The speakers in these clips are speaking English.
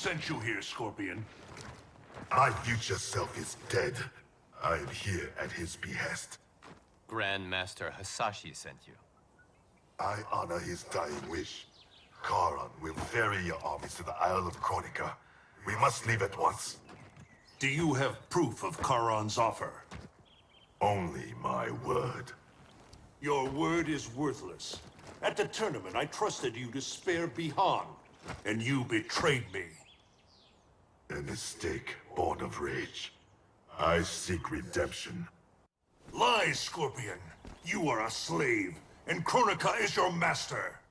sent you here, Scorpion? My future self is dead. I am here at his behest. Grandmaster Hasashi sent you. I honor his dying wish. Charon will ferry your armies to the Isle of Kronika. We must leave at once. Do you have proof of Charon's offer? Only my word. Your word is worthless. At the tournament, I trusted you to spare Bihan, and you betrayed me. A mistake born of rage. I seek redemption. Lies, Scorpion! You are a slave, and Kronika is your master!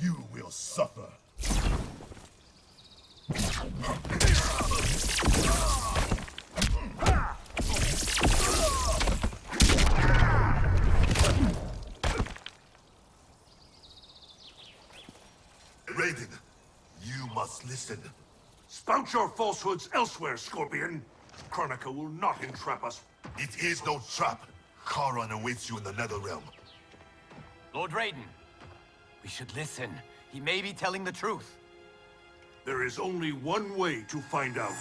You will suffer. Raiden, you must listen. Spout your falsehoods elsewhere, Scorpion! Kronika will not entrap us. It is no trap. Charon awaits you in the Netherrealm. Lord Raiden, we should listen. He may be telling the truth. There is only one way to find out.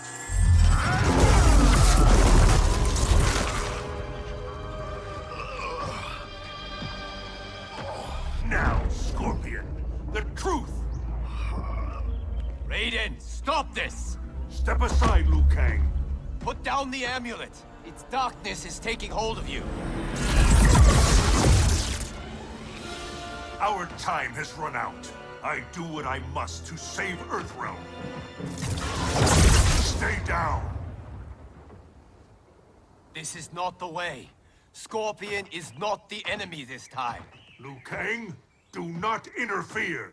Now, Scorpion, the truth! Raiden, stop this! Step aside, Liu Kang. Put down the amulet. Its darkness is taking hold of you. Our time has run out. I do what I must to save Earthrealm. Stay down. This is not the way. Scorpion is not the enemy this time. Liu Kang, do not interfere.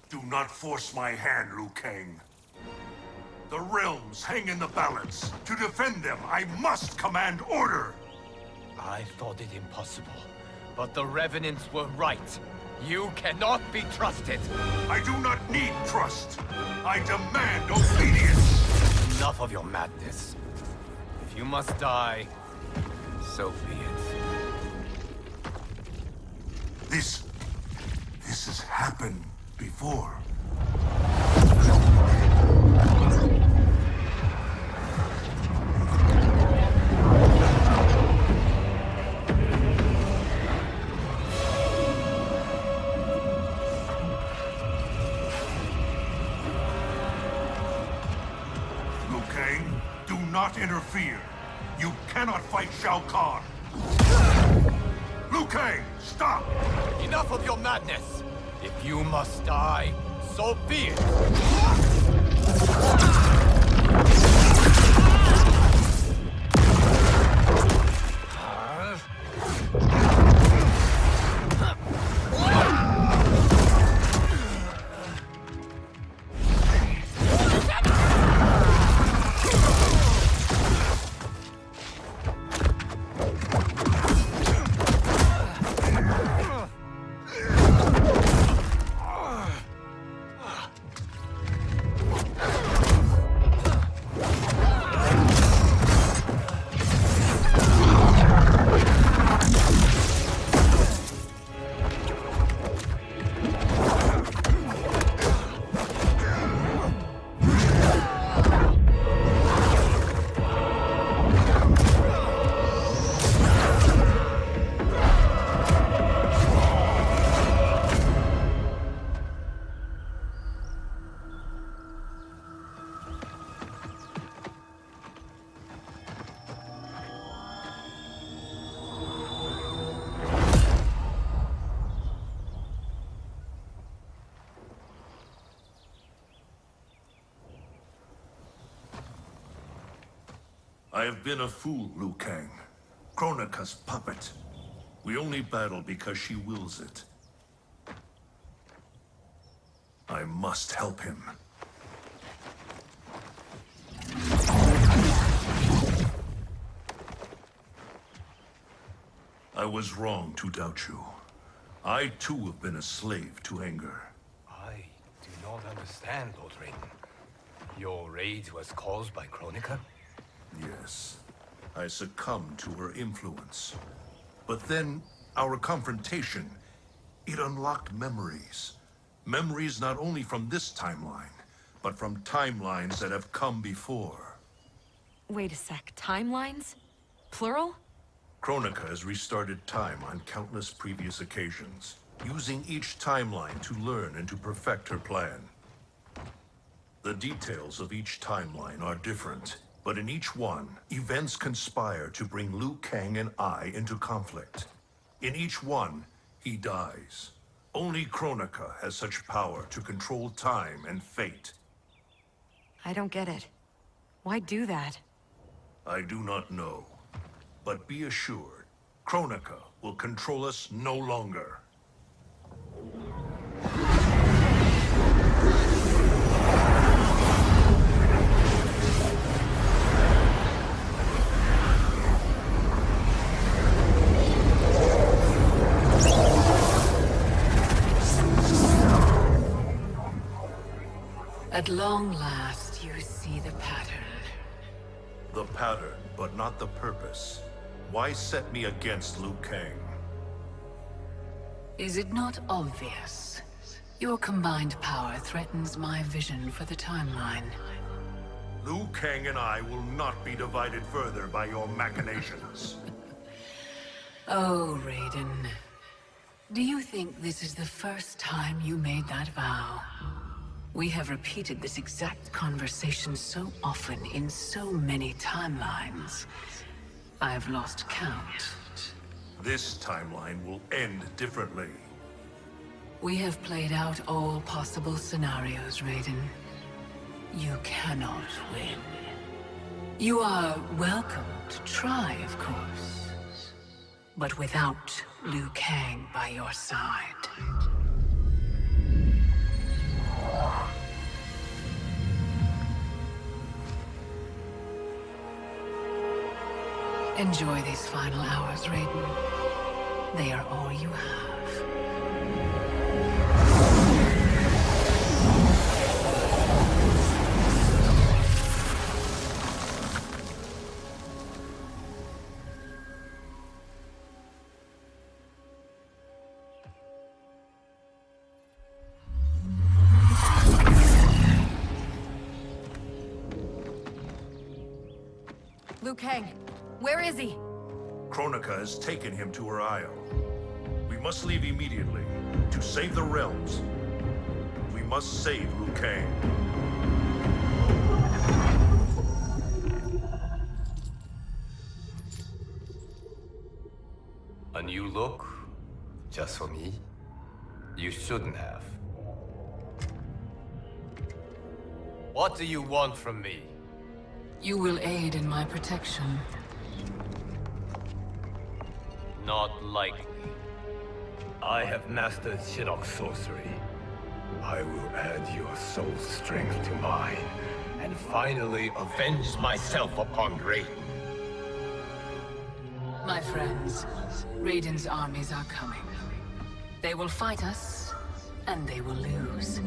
Do not force my hand, Liu Kang. The realms hang in the balance. To defend them, I must command order. I thought it impossible, but the Revenants were right. You cannot be trusted. I do not need trust. I demand obedience. Enough of your madness. If you must die, so be it. This has happened before. Liu Kang, do not interfere. You cannot fight Shao Kahn. Liu Kang, stop! Enough of your madness! If you must die, so be it! I have been a fool, Liu Kang. Kronika's puppet. We only battle because she wills it. I must help him. I was wrong to doubt you. I too have been a slave to anger. I do not understand, Lord Raiden. Your rage was caused by Kronika? Yes. I succumbed to her influence. But then, our confrontation, it unlocked memories. Memories not only from this timeline, but from timelines that have come before. Wait a sec, timelines? Plural? Kronika has restarted time on countless previous occasions, using each timeline to learn and to perfect her plan. The details of each timeline are different, but in each one, events conspire to bring Liu Kang and I into conflict. In each one, he dies. Only Kronika has such power to control time and fate. I don't get it. Why do that? I do not know. But be assured, Kronika will control us no longer. At long last, you see the pattern. The pattern, but not the purpose. Why set me against Liu Kang? Is it not obvious? Your combined power threatens my vision for the timeline. Liu Kang and I will not be divided further by your machinations. Oh, Raiden. Do you think this is the first time you made that vow? We have repeated this exact conversation so often in so many timelines. I've lost count. This timeline will end differently. We have played out all possible scenarios, Raiden. You cannot win. You are welcome to try, of course. But without Liu Kang by your side. Enjoy these final hours, Raiden. They are all you have. Liu Kang, where is he? Kronika has taken him to her isle. We must leave immediately to save the realms. We must save Liu Kang. A new look? Just for me? You shouldn't have. What do you want from me? You will aid in my protection. Not likely. I have mastered Shinnok sorcery. I will add your soul strength to mine, and finally avenge myself upon Raiden. My friends, Raiden's armies are coming. They will fight us, and they will lose.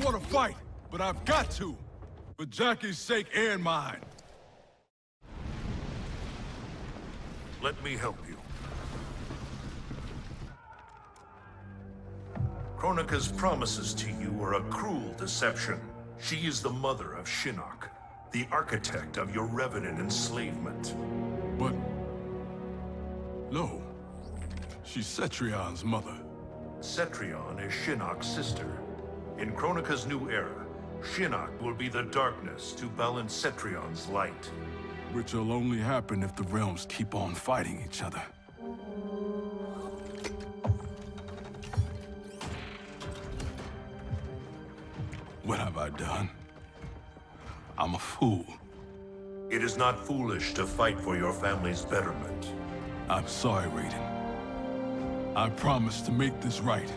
don't want to fight, but I've got to. For Jackie's sake and mine. Let me help you. Kronika's promises to you are a cruel deception. She is the mother of Shinnok, the architect of your Revenant enslavement. But... no. She's Cetrion's mother. Cetrion is Shinnok's sister. In Kronika's new era, Shinnok will be the darkness to balance Cetrion's light. Which will only happen if the realms keep on fighting each other. What have I done? I'm a fool. It is not foolish to fight for your family's betterment. I'm sorry, Raiden. I promise to make this right.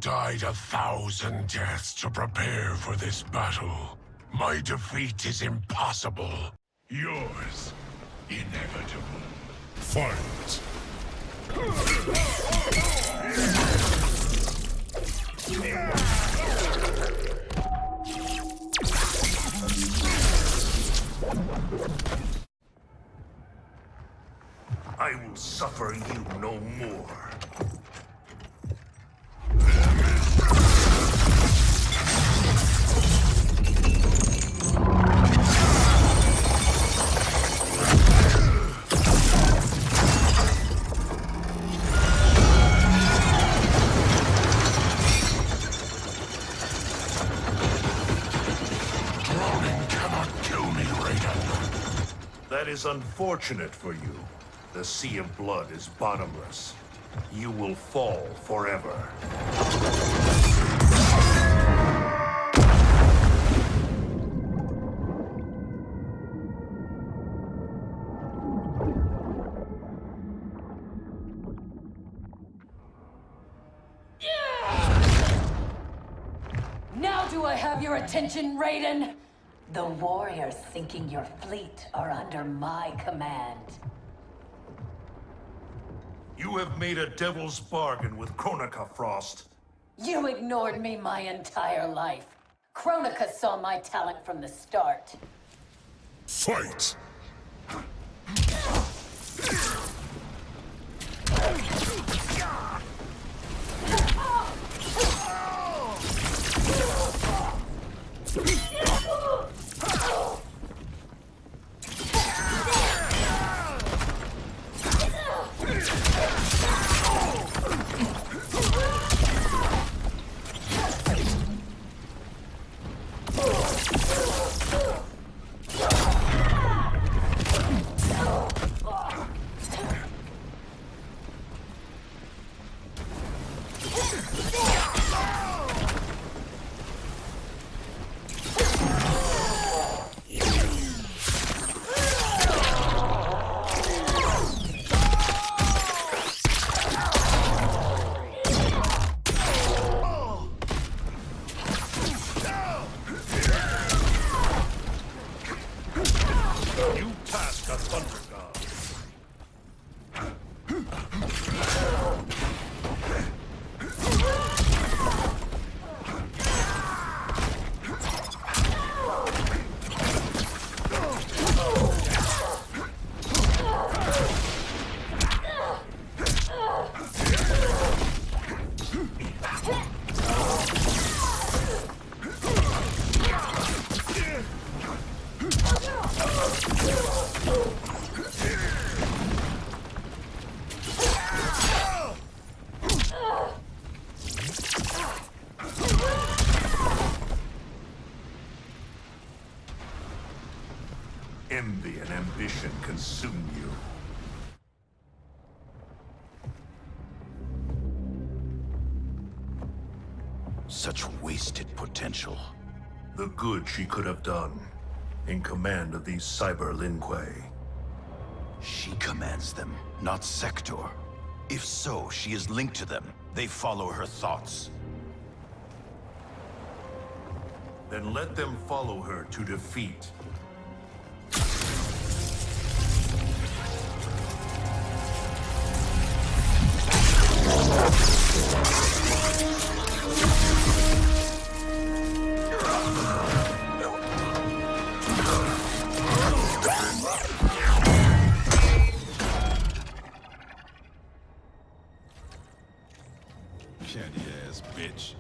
Died 1,000 deaths to prepare for this battle. My defeat is impossible. Yours, inevitable. Fight! I will suffer you no more. That is unfortunate for you. The sea of blood is bottomless. You will fall forever. Now do I have your attention, Raiden? The warriors sinking your fleet are under my command. You have made a devil's bargain with Kronika, Frost. You ignored me my entire life. Kronika saw my talent from the start. Fight! Such wasted potential. The good she could have done in command of these cyber Lin Kuei. She commands them, not Sector. If so, she is linked to them. They follow her thoughts. Then let them follow her to defeat. Candy ass bitch.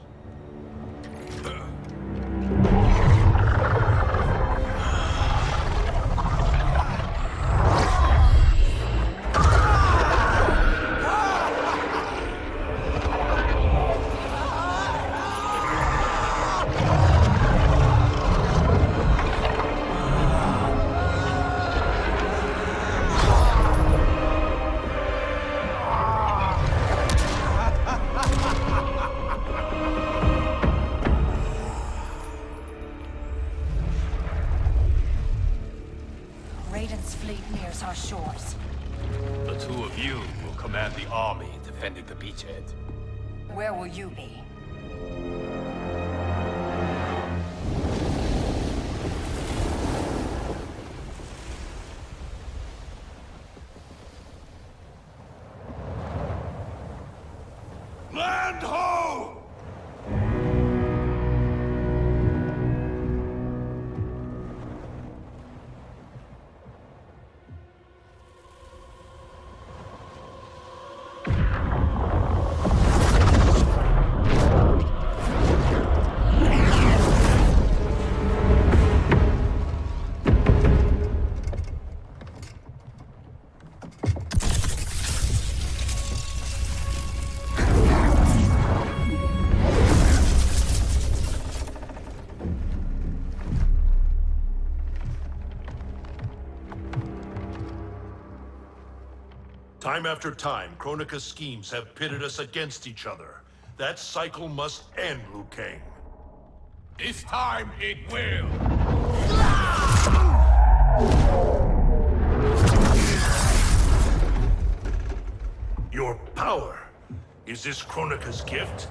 Raiden's fleet nears our shores. The two of you will command the army defending the beachhead. Where will you be? Land ho! Time after time, Kronika's schemes have pitted us against each other. That cycle must end, Liu Kang. This time it will! Your power. Is this Kronika's gift?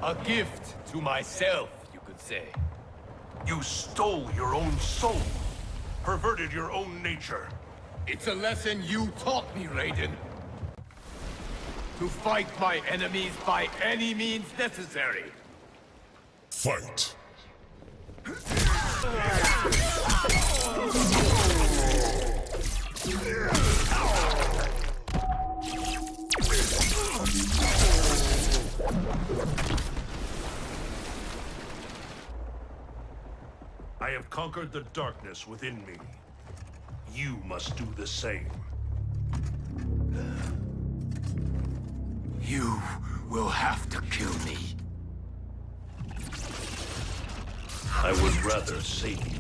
A gift to myself, you could say. You stole your own soul. Perverted your own nature. It's a lesson you taught me, Raiden. To fight my enemies by any means necessary. Fight. I have conquered the darkness within me. You must do the same. You will have to kill me. I would rather save you.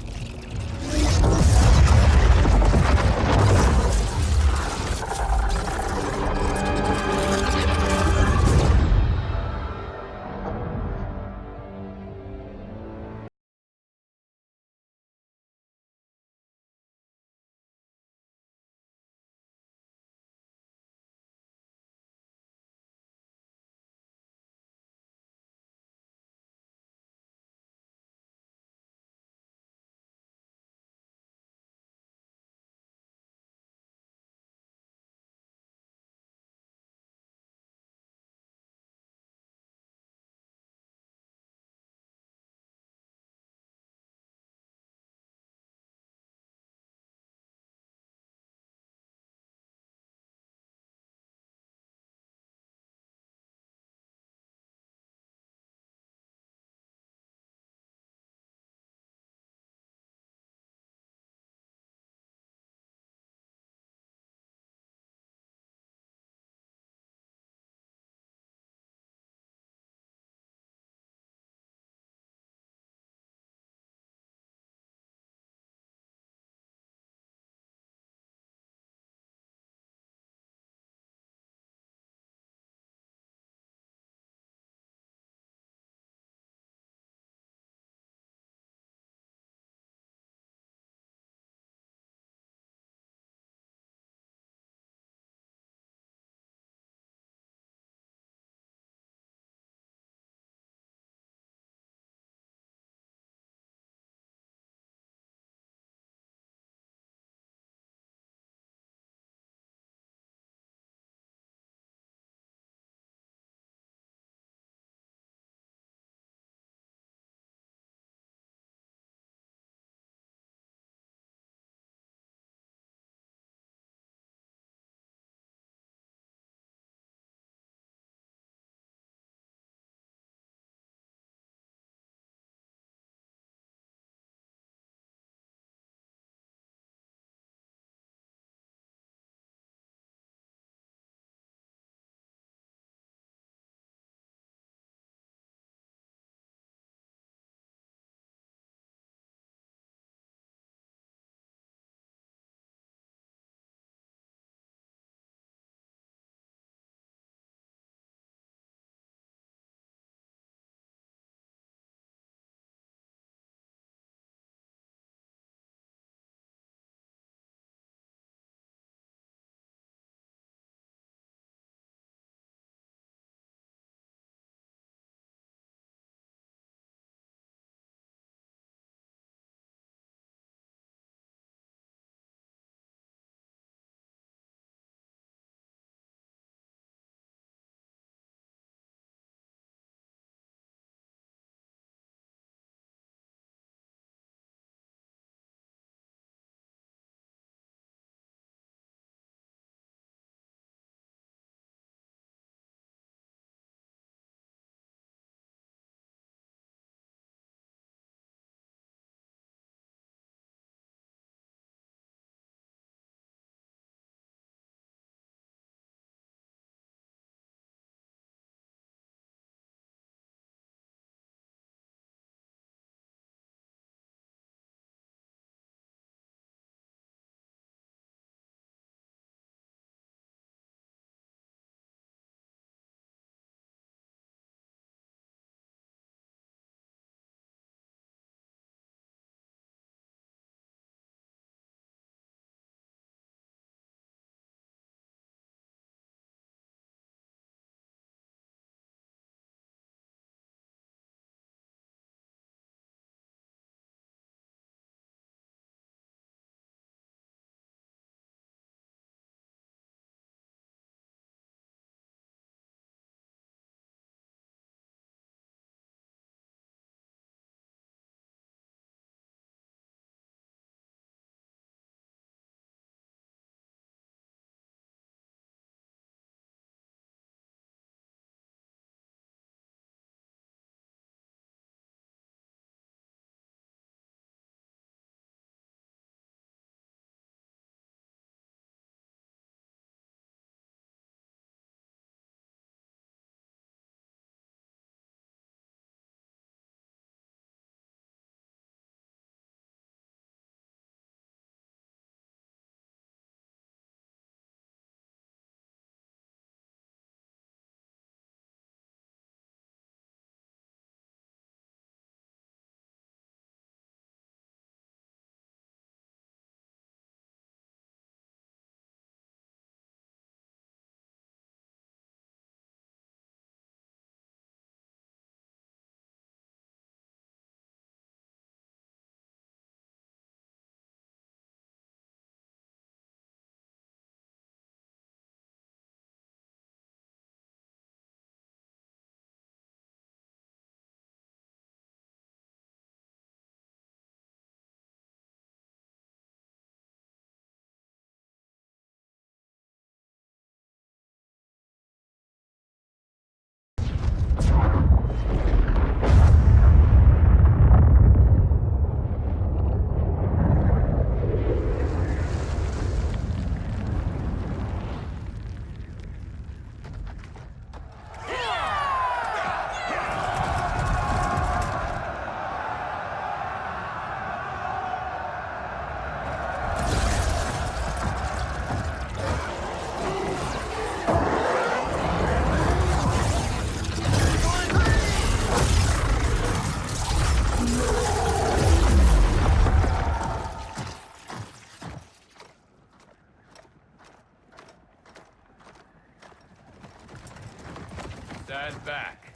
Stand back.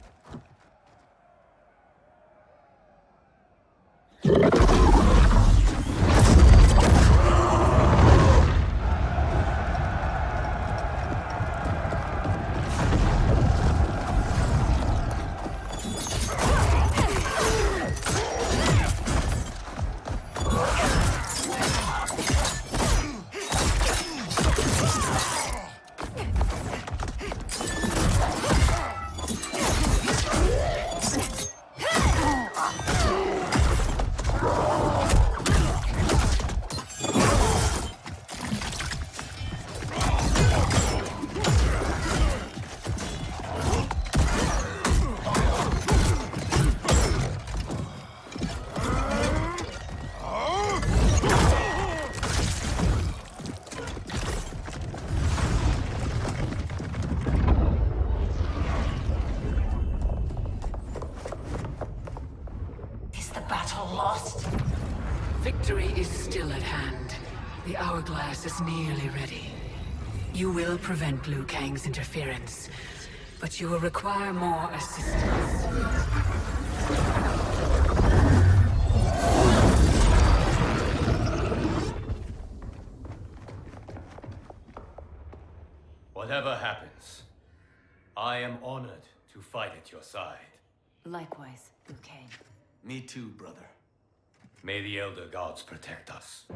Victory is still at hand. The hourglass is nearly ready. You will prevent Liu Kang's interference, but you will require more assistance. Whatever happens, I am honored to fight at your side. Likewise, Liu Kang. Me too, brother. May the Elder Gods protect us.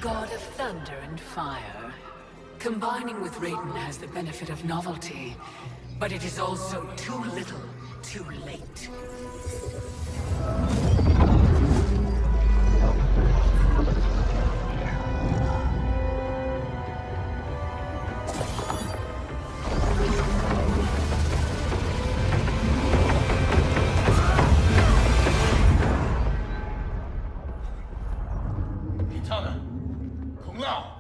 God of thunder and fire. Combining with Raiden has the benefit of novelty, but it is also too little, too late. KITANA! Kung Lao!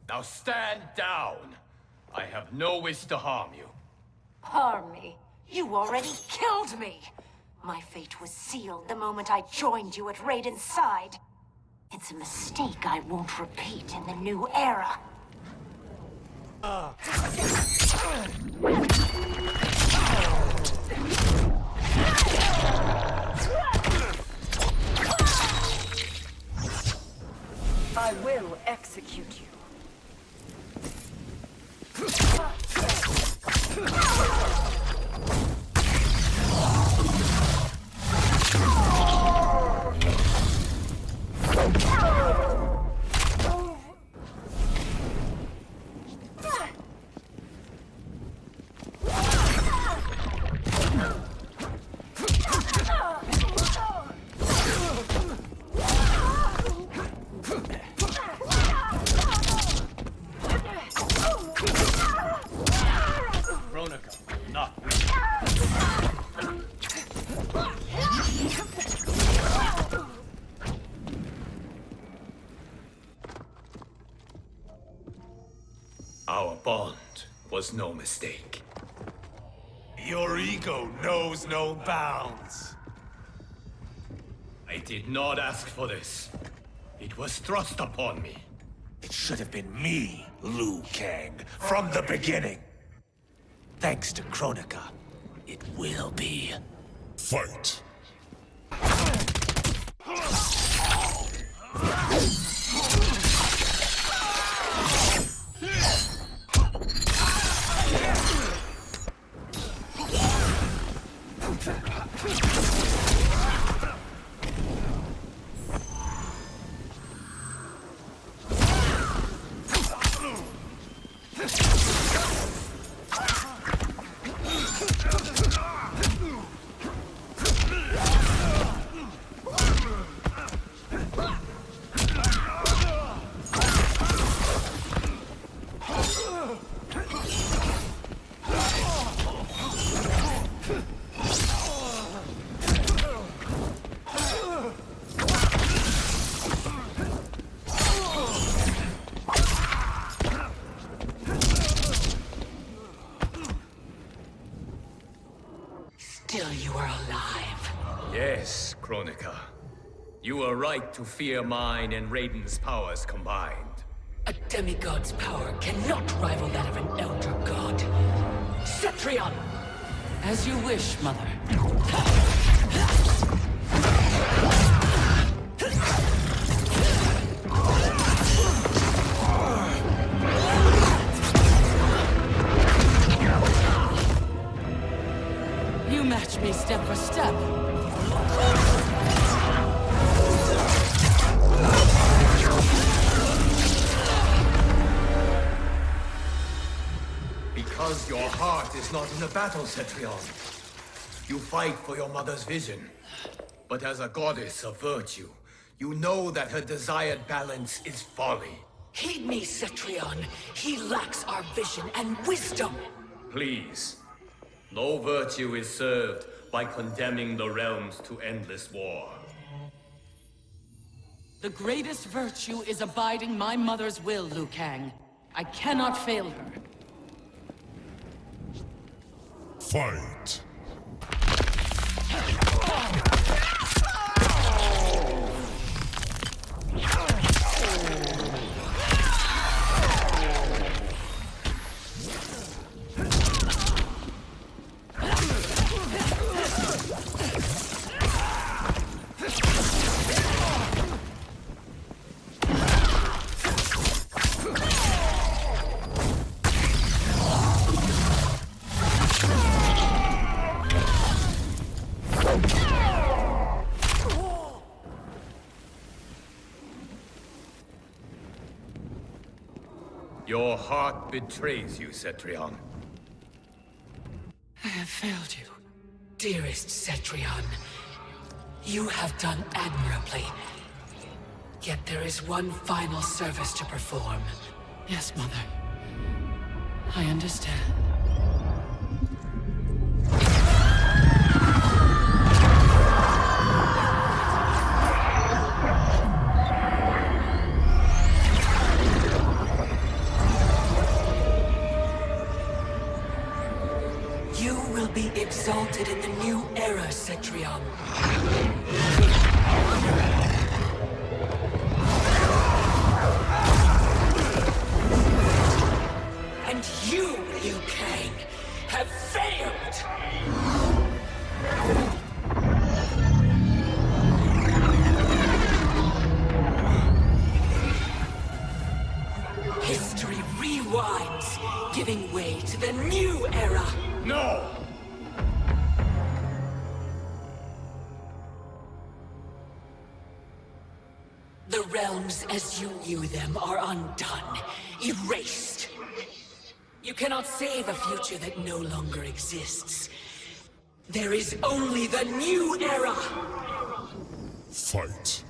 Now stand down. I have no wish to harm you. Harm me? You already killed me! My fate was sealed the moment I joined you at Raiden's side. It's a mistake I won't repeat in the new era. I will execute you. Our bond was no mistake. Your ego knows no bounds. I did not ask for this. It was thrust upon me. It should have been me, Liu Kang, from the beginning. Thanks to Kronika, it will be. Fight. Still you are alive. Yes, Kronika. You were right to fear mine and Raiden's powers combined. A demigod's power cannot rival that of an elder god. Cetrion! As you wish, Mother. You match me step for step. Because your heart is not in the battle, Cetrion. You fight for your mother's vision. But as a goddess of virtue, you know that her desired balance is folly. Heed me, Cetrion. He lacks our vision and wisdom. Please. No virtue is served by condemning the realms to endless war. The greatest virtue is abiding my mother's will, Liu Kang. I cannot fail her. Fight. Your heart betrays you, Cetrion. I have failed you, dearest Cetrion. You have done admirably. Yet there is one final service to perform. Yes, Mother. I understand. exalted in the new era, Cetrion. And you, Liu Kang, have failed! History rewinds, giving way to the new era! No! The realms as you knew them are undone, erased. You cannot save a future that no longer exists. There is only the new era! Fight.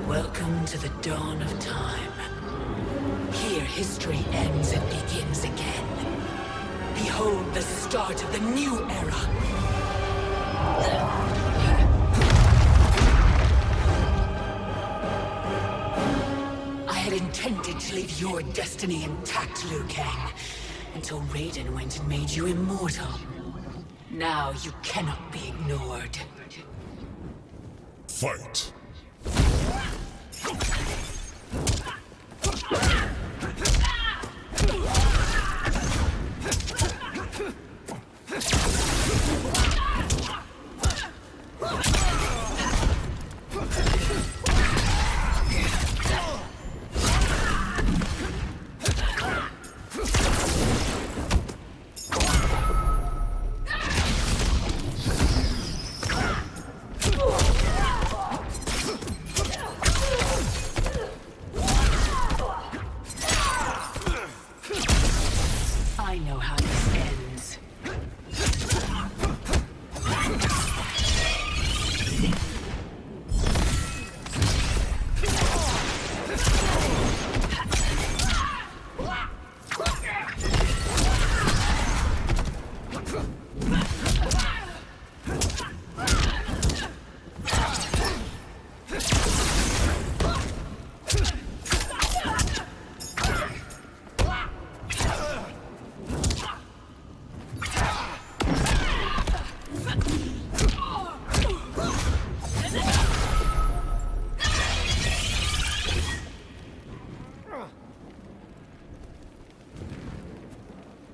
Welcome to the dawn of time. Here history ends and begins again. Behold the start of the new era. I had intended to leave your destiny intact, Liu Kang, until Raiden went and made you immortal. Now you cannot be ignored. Fight. I know how this ends.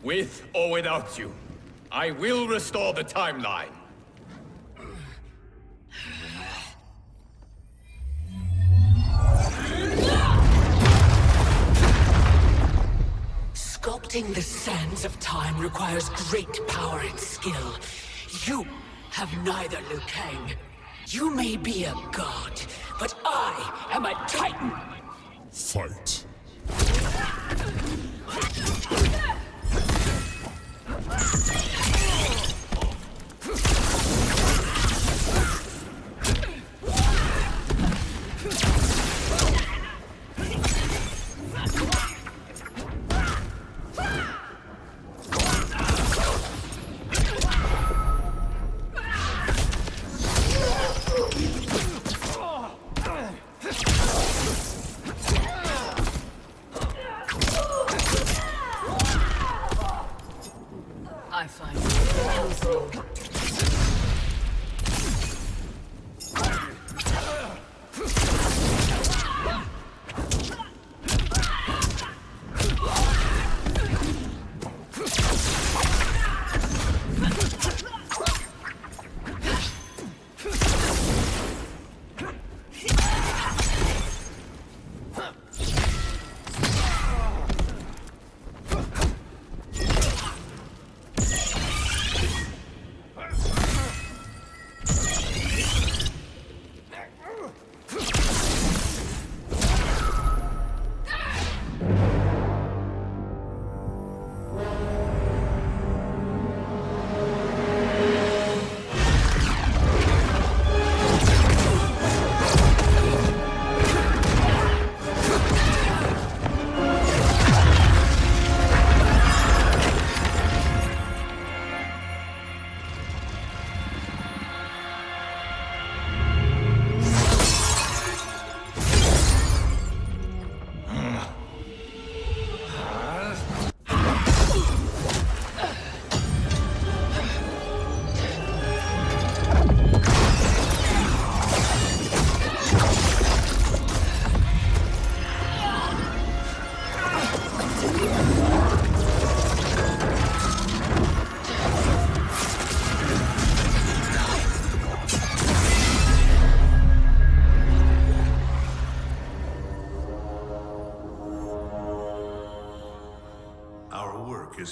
With or without you, I will restore the timeline. Sculpting the sands of time requires great power and skill. You have neither, Liu Kang. You may be a god, but I am a titan! Fight.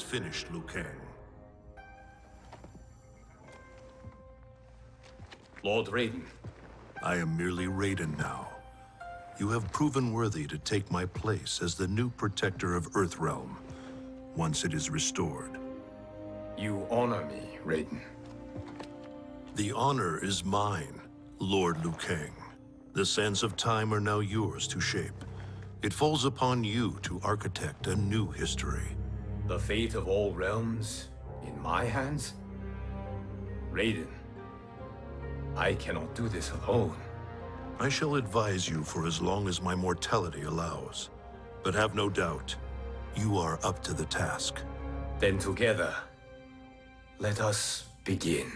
finished, Liu Kang. Lord Raiden. I am merely Raiden now. You have proven worthy to take my place as the new protector of Earthrealm, once it is restored. You honor me, Raiden. The honor is mine, Lord Liu Kang. The sands of time are now yours to shape. It falls upon you to architect a new history. The fate of all realms in my hands? Raiden, I cannot do this alone. I shall advise you for as long as my mortality allows. But have no doubt, you are up to the task. Then together, let us begin.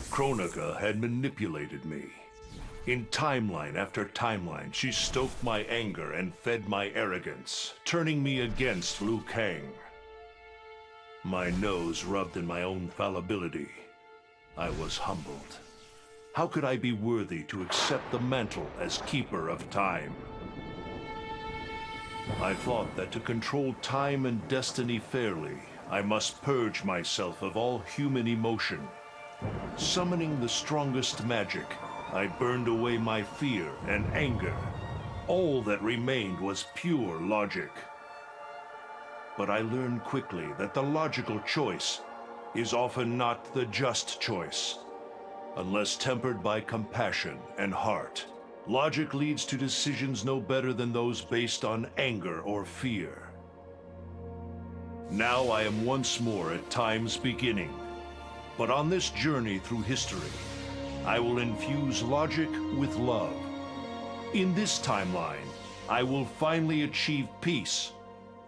Kronika had manipulated me. In timeline after timeline, she stoked my anger and fed my arrogance, turning me against Liu Kang. My nose rubbed in my own fallibility. I was humbled. How could I be worthy to accept the mantle as keeper of time? I thought that to control time and destiny fairly, I must purge myself of all human emotion. Summoning the strongest magic, I burned away my fear and anger. All that remained was pure logic. But I learned quickly that the logical choice is often not the just choice. Unless tempered by compassion and heart, logic leads to decisions no better than those based on anger or fear. Now I am once more at time's beginning. But on this journey through history, I will infuse logic with love. In this timeline, I will finally achieve peace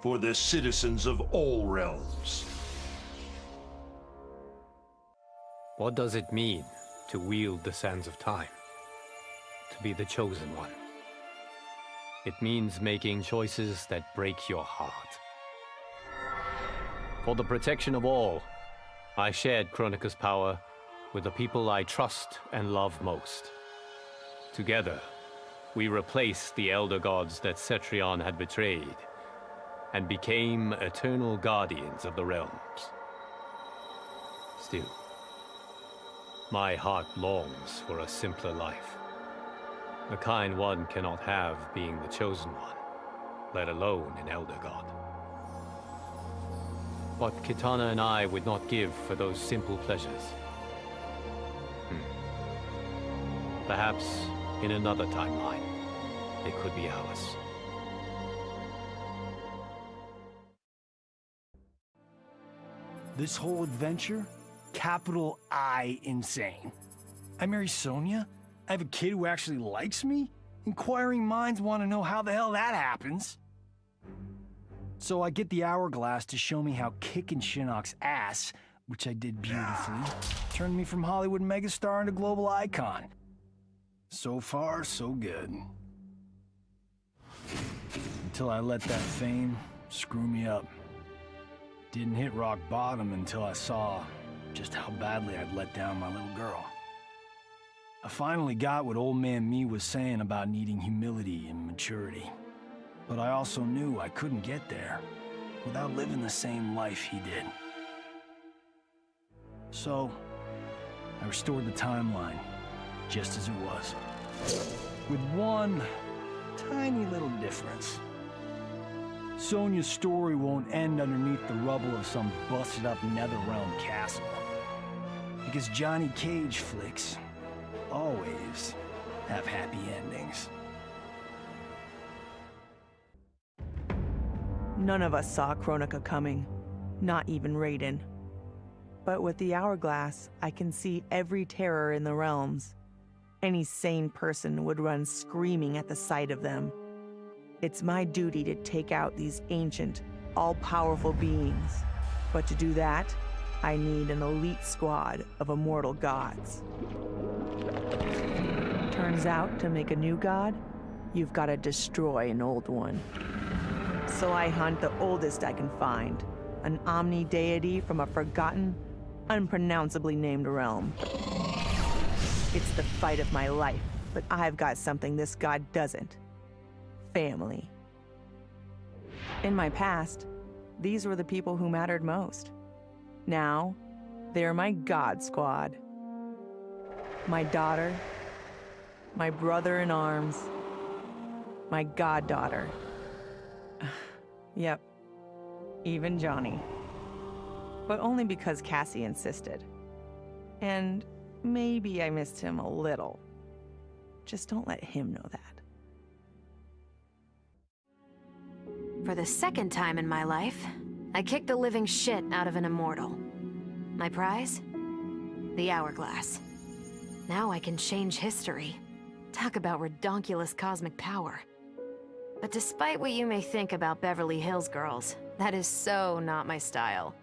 for the citizens of all realms. What does it mean to wield the sands of time? To be the chosen one? It means making choices that break your heart. For the protection of all, I shared Kronika's power with the people I trust and love most. Together, we replaced the elder gods that Cetrion had betrayed, and became eternal guardians of the realms. Still, my heart longs for a simpler life. The kind one cannot have being the chosen one, let alone an elder god. What KITANA and I would not give for those simple pleasures. Perhaps in another timeline, it could be ours. This whole adventure, capital I insane. I marry Sonya? I have a kid who actually likes me? Inquiring minds want to know how the hell that happens. So I get the hourglass to show me how kicking Shinnok's ass, which I did beautifully, turned me from Hollywood megastar into global icon. So far, so good. Until I let that fame screw me up. Didn't hit rock bottom until I saw just how badly I'd let down my little girl. I finally got what old man me was saying about needing humility and maturity. But I also knew I couldn't get there without living the same life he did. So, I restored the timeline, just as it was. With one tiny little difference. Sonya's story won't end underneath the rubble of some busted-up Netherrealm castle. Because Johnny Cage flicks always have happy endings. None of us saw Kronika coming, not even Raiden. But with the hourglass, I can see every terror in the realms. Any sane person would run screaming at the sight of them. It's my duty to take out these ancient, all-powerful beings. But to do that, I need an elite squad of immortal gods. Turns out, to make a new god, you've got to destroy an old one. So I hunt the oldest I can find, an omni-deity from a forgotten, unpronounceably named realm. It's the fight of my life, but I've got something this god doesn't. Family. In my past, these were the people who mattered most. Now, they're my god squad. My daughter, my brother in arms, my goddaughter. Yep, even Johnny. But only because Cassie insisted. And maybe I missed him a little. Just don't let him know that. For the second time in my life, I kicked the living shit out of an immortal. My prize? The hourglass. Now I can change history. Talk about redonkulous cosmic power. But despite what you may think about Beverly Hills girls, that is so not my style.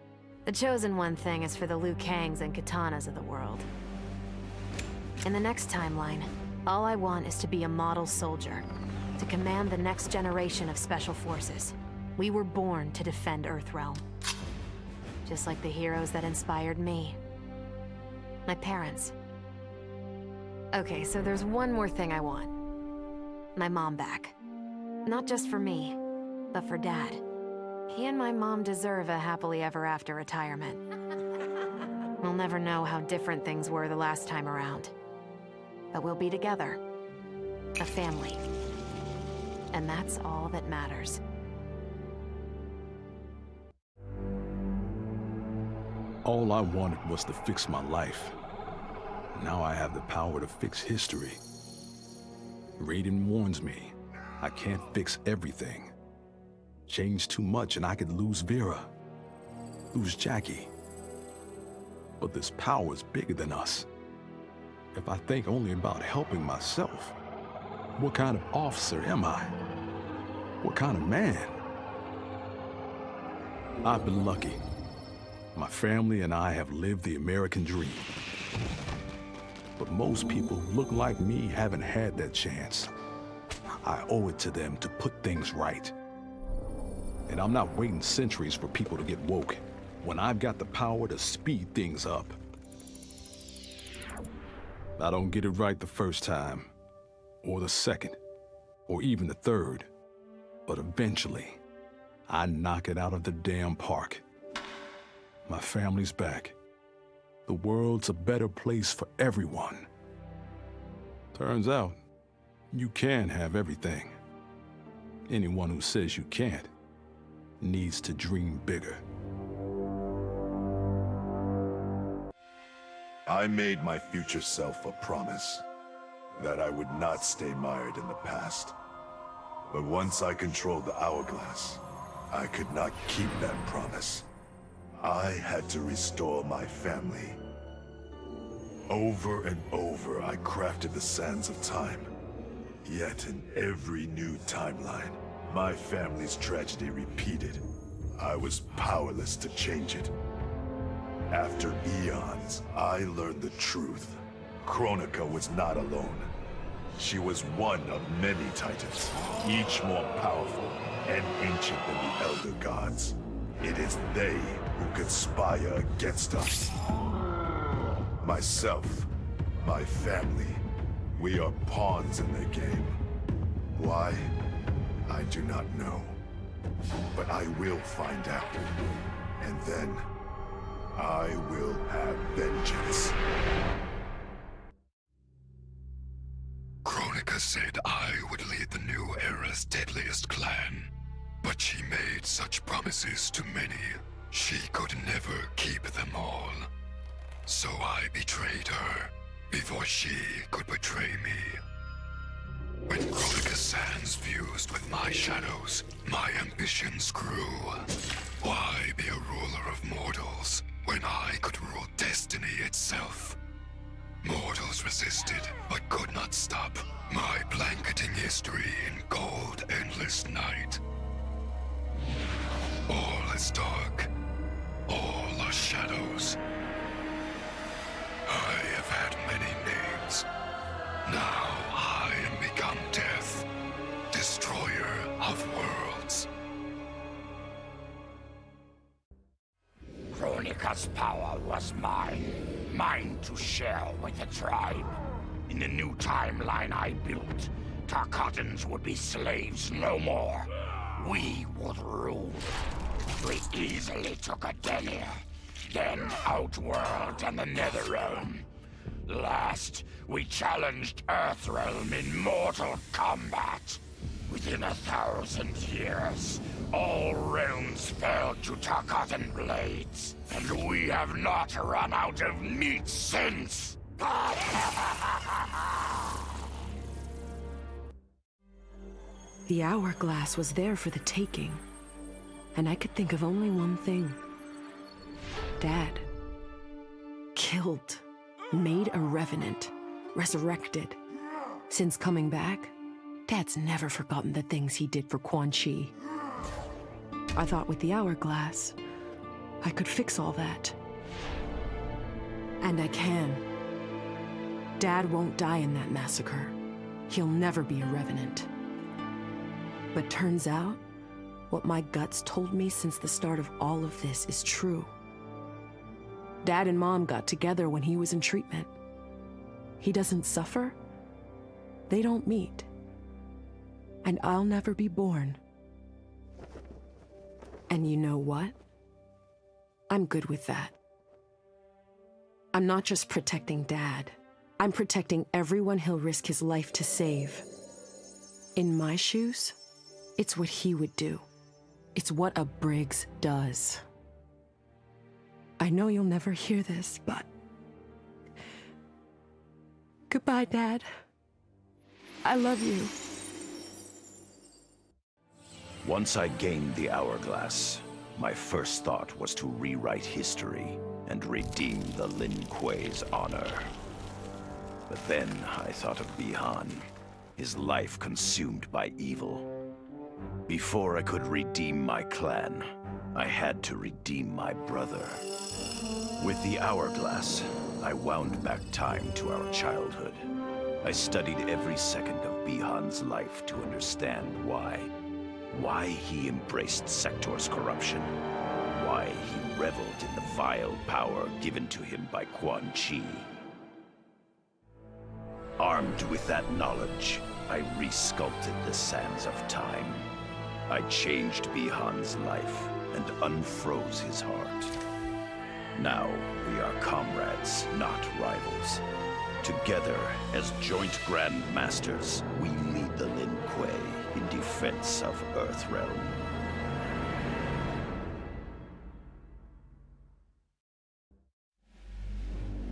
The chosen one thing is for the Liu Kangs and Kitanas of the world. In the next timeline, all I want is to be a model soldier, to command the next generation of special forces. We were born to defend Earthrealm. Just like the heroes that inspired me. My parents. Okay, so there's one more thing I want. My mom back. Not just for me, but for Dad. He and my mom deserve a happily ever after retirement. We'll never know how different things were the last time around. But we'll be together. A family. And that's all that matters. All I wanted was to fix my life. Now I have the power to fix history. Raiden warns me, I can't fix everything. Change too much and I could lose Vera, lose Jackie. But this power is bigger than us. If I think only about helping myself, what kind of officer am I? What kind of man? I've been lucky. My family and I have lived the American dream. But most people who look like me haven't had that chance. I owe it to them to put things right. And I'm not waiting centuries for people to get woke, when I've got the power to speed things up. I don't get it right the first time, or the second, or even the third. But eventually, I knock it out of the damn park. My family's back. The world's a better place for everyone. Turns out, you can have everything. Anyone who says you can't needs to dream bigger. I made my future self a promise that I would not stay mired in the past. But once I controlled the hourglass, I could not keep that promise. I had to restore my family. Over and over, I crafted the sands of time. Yet in every new timeline, my family's tragedy repeated. I was powerless to change it. After eons, I learned the truth. Kronika was not alone. She was one of many titans, each more powerful and ancient than the Elder Gods. It is they who conspire against us. Myself, my family, we are pawns in their game. Why? I do not know. But I will find out. And then, I will have vengeance. Kronika said I would lead the new era's deadliest clan. But she made such promises to many, she could never keep them all. So I betrayed her, before she could betray me. When Kronika's sands fused with my shadows, my ambitions grew. Why be a ruler of mortals, when I could rule destiny itself? Mortals resisted, but could not stop my blanketing history in cold, endless night. All is dark. All are shadows. I have had many names. Now I am become Death, destroyer of worlds. Kronika's power was mine. Mine to share with the tribe. In the new timeline I built, Tarkatans would be slaves no more. We would rule. We easily took Adelia, then Outworld and the Netherrealm. Last, we challenged Earthrealm in mortal combat. Within 1,000 years, all realms fell to Tarkatan blades, and we have not run out of meat since! The hourglass was there for the taking, and I could think of only one thing. Dad. Killed. Made a revenant. Resurrected. Since coming back, Dad's never forgotten the things he did for Quan Chi. I thought with the hourglass, I could fix all that. And I can. Dad won't die in that massacre. He'll never be a revenant. But turns out, what my guts told me since the start of all of this is true. Dad and Mom got together when he was in treatment. He doesn't suffer. They don't meet. And I'll never be born. And you know what? I'm good with that. I'm not just protecting Dad. I'm protecting everyone he'll risk his life to save. In my shoes, it's what he would do. It's what a Briggs does. I know you'll never hear this, but... Goodbye, Dad. I love you. Once I gained the hourglass, my first thought was to rewrite history and redeem the Lin Kuei's honor. But then I thought of Bi-Han, his life consumed by evil. Before I could redeem my clan, I had to redeem my brother. With the hourglass, I wound back time to our childhood. I studied every second of Bi-Han's life to understand why. Why he embraced Sector's corruption. Why he reveled in the vile power given to him by Quan Chi. Armed with that knowledge, I resculpted the sands of time. I changed Bi-Han's life and unfroze his heart. Now we are comrades, not rivals. Together, as joint Grand Masters, we lead the Lin Kuei in defense of Earthrealm.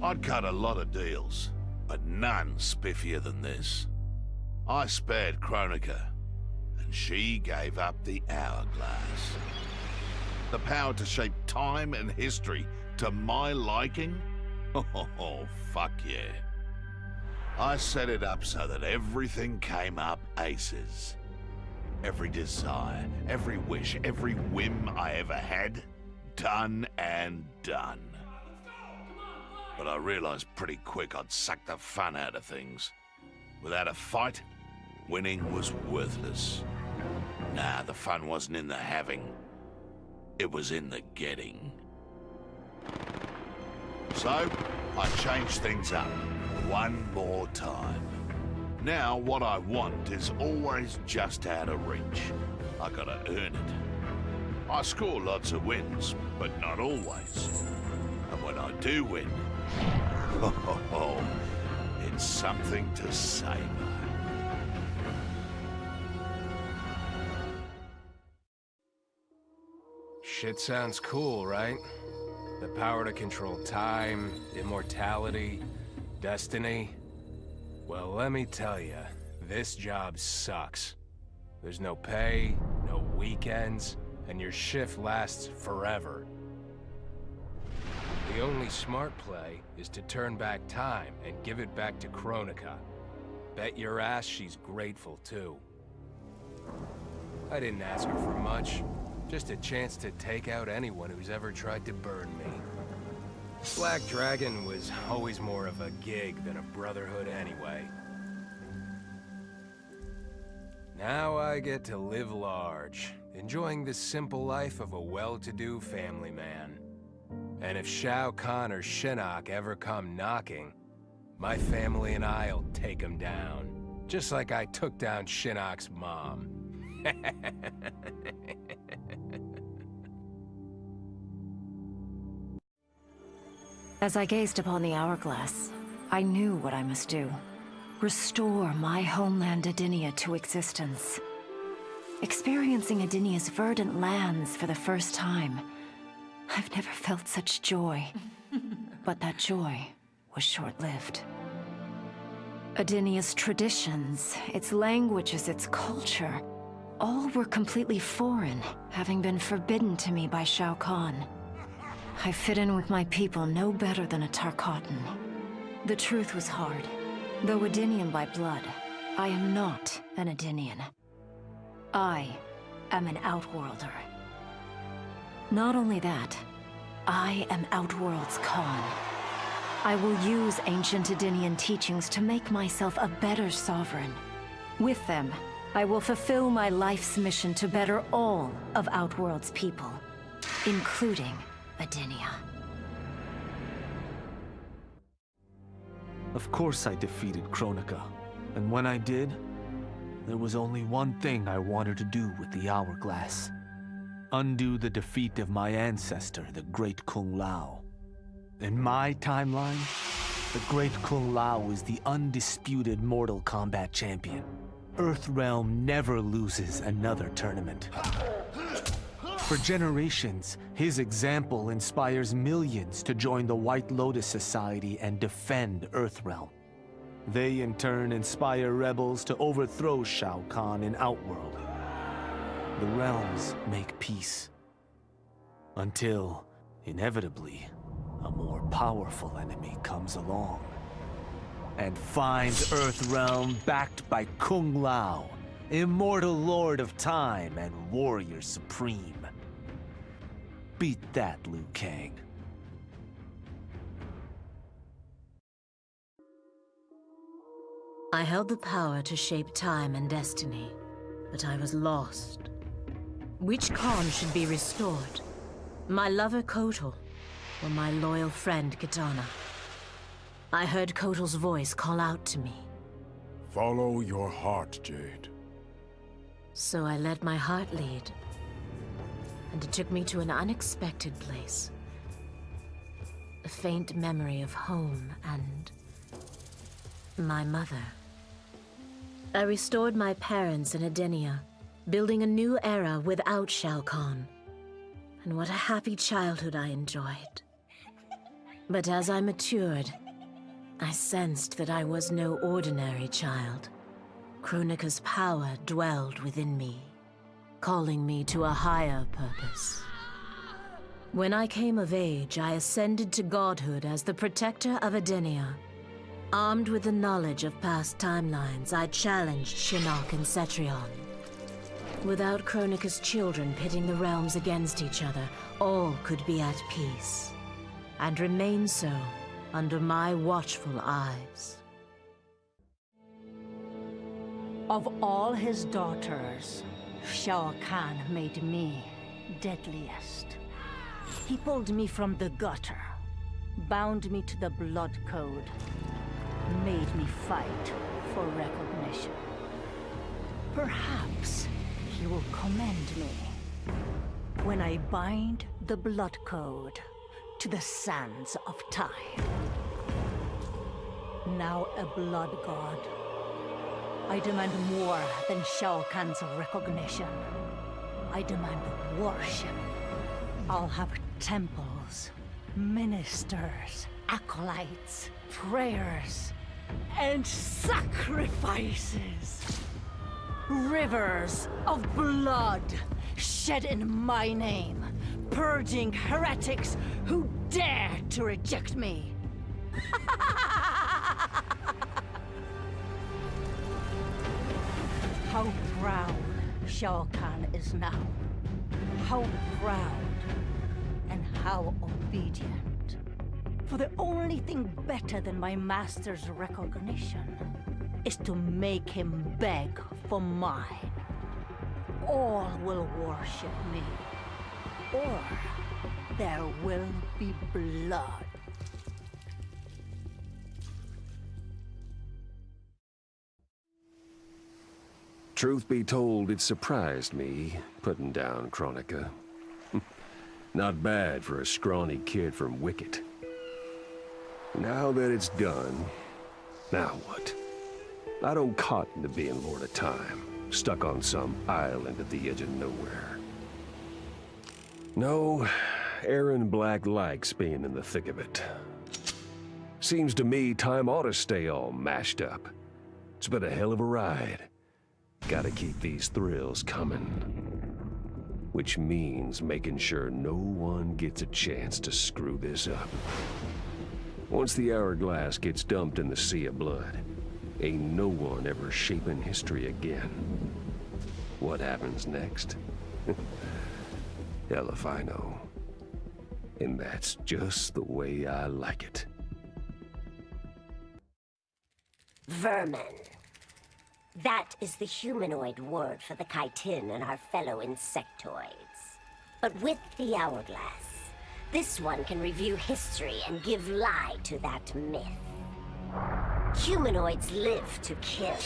I'd cut a lot of deals, but none spiffier than this. I spared Kronika, and she gave up the hourglass. The power to shape time and history to my liking? Oh, fuck yeah. I set it up so that everything came up aces. Every desire, every wish, every whim I ever had, done and done. But I realized pretty quick I'd sucked the fun out of things. Without a fight, winning was worthless. Nah, the fun wasn't in the having. It was in the getting. So, I changed things up one more time. Now, what I want is always just out of reach. I gotta earn it. I score lots of wins, but not always. And when I do win, it's something to savor. Shit sounds cool, right? The power to control time, immortality, destiny. Well, let me tell you, this job sucks. There's no pay, no weekends, and your shift lasts forever. The only smart play is to turn back time and give it back to Kronika. Bet your ass she's grateful, too. I didn't ask her for much. Just a chance to take out anyone who's ever tried to burn me. Black Dragon was always more of a gig than a brotherhood anyway. Now I get to live large, enjoying the simple life of a well-to-do family man. And if Shao Kahn or Shinnok ever come knocking, My family and I'll take him down. Just like I took down Shinnok's mom. As I gazed upon the hourglass, I knew what I must do. Restore my homeland Edenia to existence. Experiencing Edenia's verdant lands for the first time, I've never felt such joy. But that joy was short-lived. Edenia's traditions, its languages, its culture, all were completely foreign, having been forbidden to me by Shao Kahn. I fit in with my people no better than a Tarkatan. The truth was hard. Though Edenian by blood, I am not an Edenian. I am an Outworlder. Not only that, I am Outworld's Khan. I will use ancient Edenian teachings to make myself a better sovereign. With them, I will fulfill my life's mission to better all of Outworld's people, including Edenia. Of course I defeated Kronika, and when I did, there was only one thing I wanted to do with the hourglass. Undo the defeat of my ancestor, the Great Kung Lao. In my timeline, the Great Kung Lao is the undisputed Mortal Kombat champion. Earthrealm never loses another tournament. For generations, his example inspires millions to join the White Lotus Society and defend Earthrealm. They in turn inspire rebels to overthrow Shao Kahn in Outworld. The realms make peace. Until, inevitably, a more powerful enemy comes along and finds Earthrealm backed by Kung Lao, immortal lord of time and warrior supreme. Beat that, Liu Kang. I held the power to shape time and destiny, but I was lost. Which Khan should be restored? My lover Kotal, or my loyal friend KITANA? I heard Kotal's voice call out to me. Follow your heart, Jade. So I let my heart lead. And it took me to an unexpected place. A faint memory of home and my mother. I restored my parents in Edenia, building a new era without Shao Kahn. And what a happy childhood I enjoyed. But as I matured, I sensed that I was no ordinary child. Kronika's power dwelled within me, calling me to a higher purpose. When I came of age, I ascended to godhood as the protector of Edenia. Armed with the knowledge of past timelines, I challenged Shinnok and Cetrion. Without Kronika's children pitting the realms against each other, all could be at peace, and remain so under my watchful eyes. Of all his daughters, Shao Kahn made me deadliest. He pulled me from the gutter, bound me to the blood code, made me fight for recognition. Perhaps he will commend me when I bind the blood code to the sands of time. Now a blood god, I demand more than Shao Kahn's recognition. I demand worship. I'll have temples, ministers, acolytes, prayers, and sacrifices. Rivers of blood shed in my name, purging heretics who dare to reject me. How proud Shao Kahn is now. How proud and how obedient. For the only thing better than my master's recognition is to make him beg for mine. All will worship me, or there will be blood. Truth be told, it surprised me, putting down Kronika. Not bad for a scrawny kid from Wicket. Now that it's done, now what? I don't cotton to being Lord of Time, stuck on some island at the edge of nowhere. No, Aaron Black likes being in the thick of it. Seems to me time ought to stay all mashed up. It's been a hell of a ride. Gotta keep these thrills coming. Which means making sure no one gets a chance to screw this up. Once the hourglass gets dumped in the sea of blood, ain't no one ever shaping history again. What happens next? Hell if I know. And that's just the way I like it. Vermin. That is the humanoid word for the chitin and our fellow insectoids. But with the hourglass, this one can review history and give lie to that myth. Humanoids live to kill.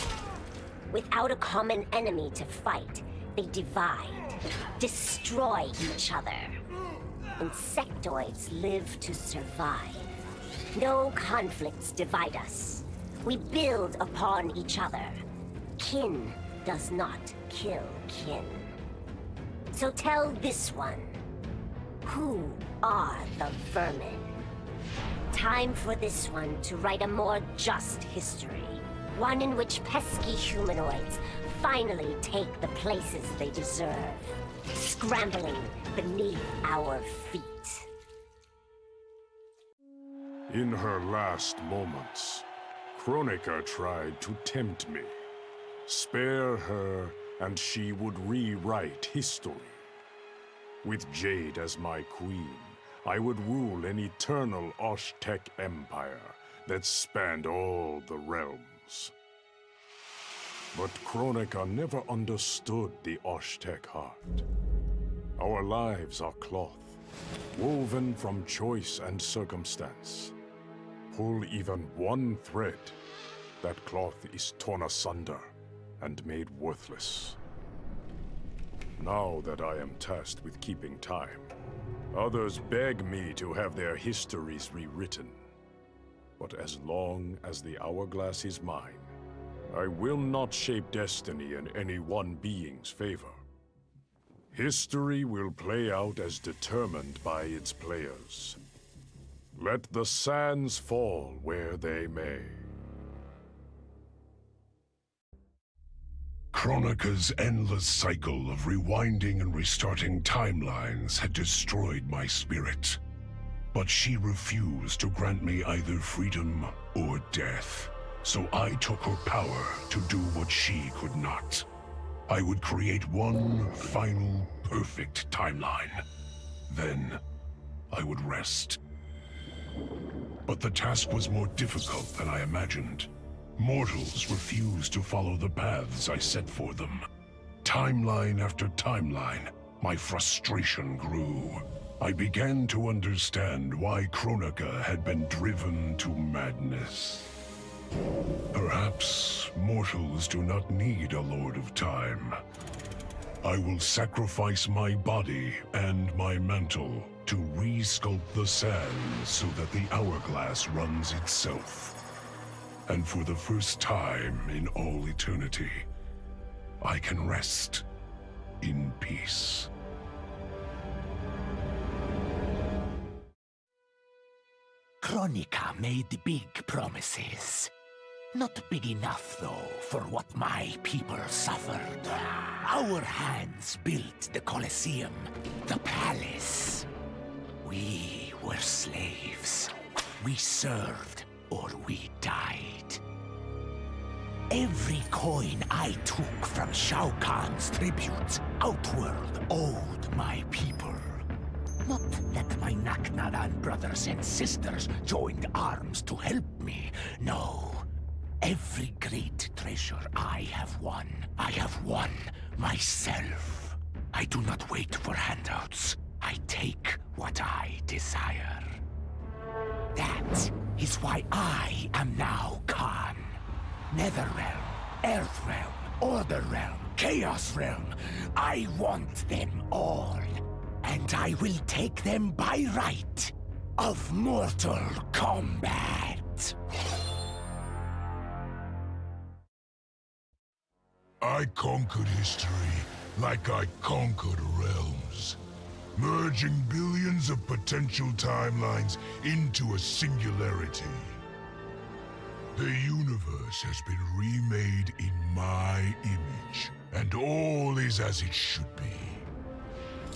Without a common enemy to fight, they divide, destroy each other. Insectoids live to survive. No conflicts divide us. We build upon each other. Kin does not kill kin. So tell this one, who are the vermin? Time for this one to write a more just history. One in which pesky humanoids finally take the places they deserve, scrambling beneath our feet. In her last moments, Kronika tried to tempt me. Spare her, and she would rewrite history. With Jade as my queen, I would rule an eternal Osh-Tech empire that spanned all the realms. But Kronika never understood the Osh-Tech heart. Our lives are cloth, woven from choice and circumstance. Pull even one thread, that cloth is torn asunder and made worthless. Now that I am tasked with keeping time, others beg me to have their histories rewritten. But as long as the hourglass is mine, I will not shape destiny in any one being's favor. History will play out as determined by its players. Let the sands fall where they may. Kronika's endless cycle of rewinding and restarting timelines had destroyed my spirit. But she refused to grant me either freedom or death. So I took her power to do what she could not. I would create one final, perfect timeline. Then I would rest. But the task was more difficult than I imagined. Mortals refused to follow the paths I set for them. Timeline after timeline, my frustration grew. I began to understand why Kronika had been driven to madness. Perhaps mortals do not need a Lord of Time. I will sacrifice my body and my mantle to re-sculpt the sands so that the hourglass runs itself. And for the first time in all eternity, I can rest in peace. Kronika made big promises. Not big enough, though, for what my people suffered. Our hands built the Colosseum, the palace. We were slaves. We served, or we died. Every coin I took from Shao Kahn's tributes outworld owed my people. Not that my Naknadan brothers and sisters joined arms to help me, no. Every great treasure I have won myself. I do not wait for handouts. I take what I desire. That is why I am now Khan. Netherrealm, Earthrealm, Order Realm, Chaos Realm. I want them all. And I will take them by right of Mortal Kombat. I conquered history like I conquered realms, merging billions of potential timelines into a singularity. The universe has been remade in my image, and all is as it should be.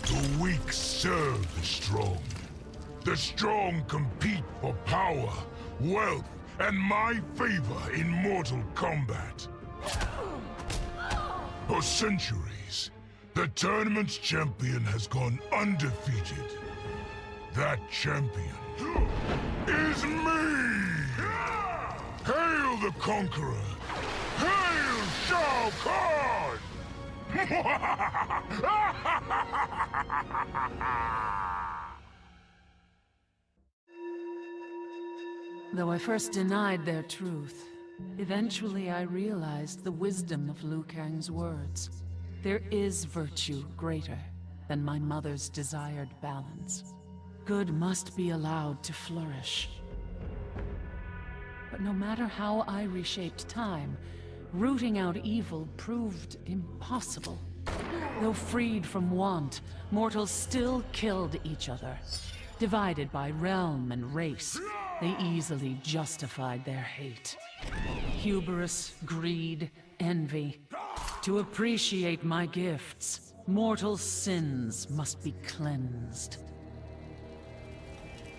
The weak serve the strong. The strong compete for power, wealth, and my favor in Mortal Kombat. For centuries, the tournament's champion has gone undefeated. That champion is me! Hail the Conqueror! Hail Shao Kahn! Though I first denied their truth, eventually I realized the wisdom of Liu Kang's words. There is virtue greater than my mother's desired balance. Good must be allowed to flourish. But no matter how I reshaped time, rooting out evil proved impossible. Though freed from want, mortals still killed each other. Divided by realm and race, they easily justified their hate. Hubris, greed, envy. To appreciate my gifts, mortal sins must be cleansed.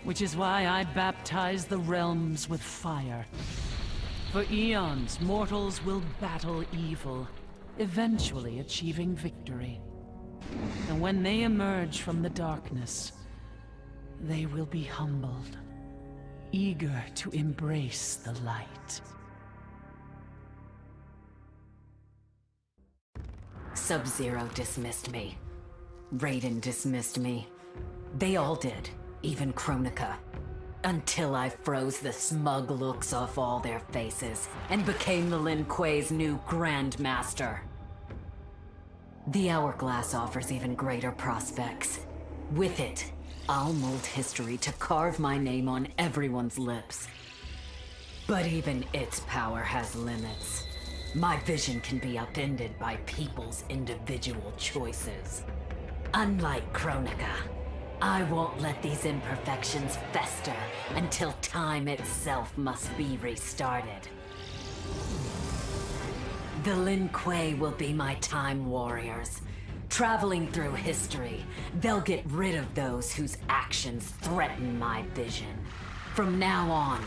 Which is why I baptize the realms with fire. For eons, mortals will battle evil, eventually achieving victory. And when they emerge from the darkness, they will be humbled, eager to embrace the light. Sub-Zero dismissed me. Raiden dismissed me. They all did, even Kronika. Until I froze the smug looks off all their faces and became the Lin Kuei's new Grandmaster. The Hourglass offers even greater prospects. With it, I'll mold history to carve my name on everyone's lips. But even its power has limits. My vision can be upended by people's individual choices. Unlike Kronika, I won't let these imperfections fester until time itself must be restarted. The Lin Kuei will be my time warriors. Traveling through history, they'll get rid of those whose actions threaten my vision. From now on,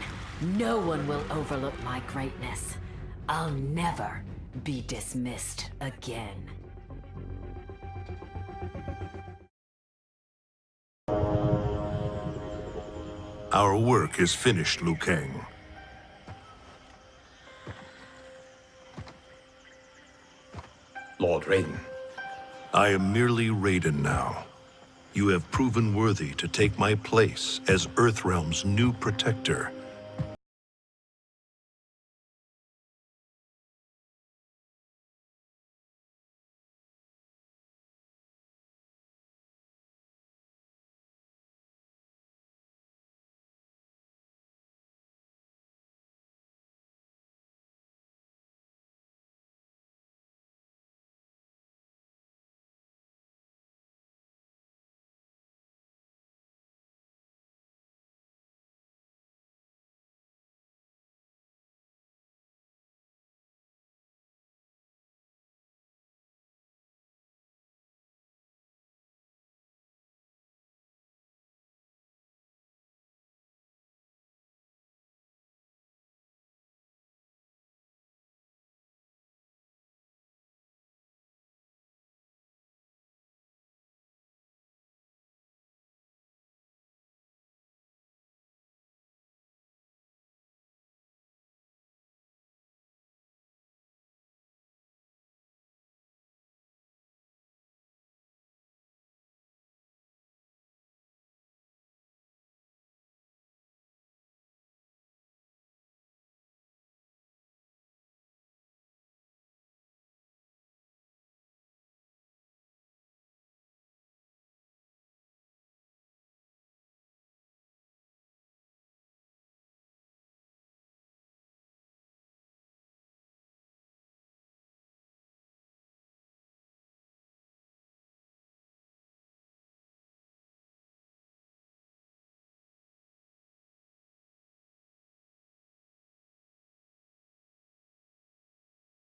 no one will overlook my greatness. I'll never be dismissed again. Our work is finished, Liu Kang. Lord Raiden. I am merely Raiden now. You have proven worthy to take my place as Earthrealm's new protector.